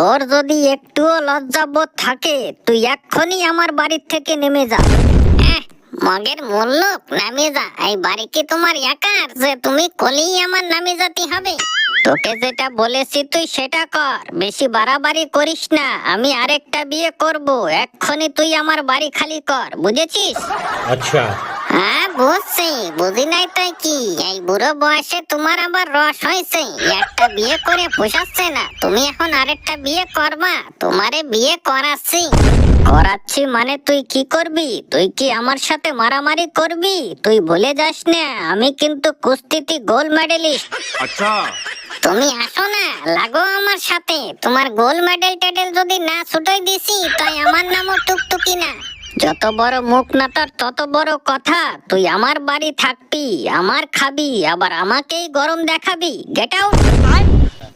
তোর যদি একটুও লজ্জাবোধ থাকে তুই এক্ষুনি আমার বাড়ির থেকে নেমে যা। মগের মূল্যক নামে যা, এই বাড়ি কি তোমার একার যে তুমি কলেই আমার নামে যেতে হবে? তোকে যেটা বলেছি তুই সেটা কর, বেশি বাড়াবাড়ি করিস না। আমি আরেকটা বিয়ে করব, এক্ষুনি তুই আমার বাড়ি খালি কর, বুঝেছিস? আচ্ছা। হ্যাঁ বুঝছি, বুঝি নাই তাই কি? এই বুড়ো বয়সে তোমার আবার রস হয়েছে, একটা বিয়ে করে পোষাচ্ছে না, তুমি এখন আরেকটা বিয়ে করবা? তোমারে বিয়ে করাচ্ছি মানে তুই কি করবি? তুই কি আমার সাথে মারামারি করবি? তুই ভুলে যাস না আমি কিন্তু কুস্তিতে গোল্ড মেডেলিস্ট। আচ্ছা। তুমি আসো না, লাগো আমার সাথে। তোমার গোল্ড মেডেল টেডেল যদি না ছুটাই দিছি তাই আমার নামও টুকটুকি না। যত বড় মুখ না তোর তত বড় কথা। তুই আমার বাড়ি থাকবি, আমার খাবি, আবার আমাকেই গরম দেখাবি। Get out,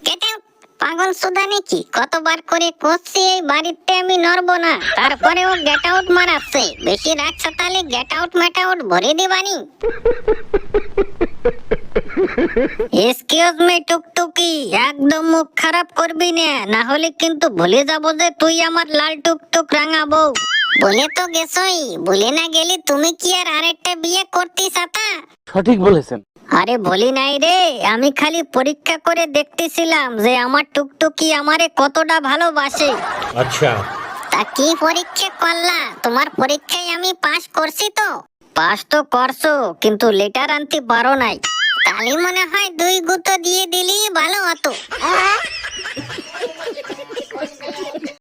get out. পাগল সুদা নাকি? কতবার করে করছি এই বাড়িতে আমি নড়বো না, তারপরেও গেট আউট মারাচ্ছে। বেশি রাখছো তাহলে গেট আউট মেট আউট ভরে দিবানি। এক্সকিউজ মি টুকটুকি, একদম মুখ খারাপ করবি না, না হলে কিন্তু ভুলে যাবো যে তুই আমার লাল টুকটুক রাঙা বউ। বলে তো গেছই, বলে না গেলি তুমি কি আর আরেকটা বিয়ে করতে চাতা? সঠিক বলেছেন। আরে বলি নাই রে, আমি খালি পরীক্ষা করে দেখতেছিলাম যে আমার টুকটুকি আমারে কতটা ভালোবাসে। আচ্ছা। তা কি পরীক্ষা করলা? তোমার পরীক্ষায় আমি পাস করছি তো? পাস তো করছো, কিন্তু লেটার আনতে পারো নাই। তাহলে মনে হয় 2 গুঁতো দিয়ে দিলি ভালো হতো।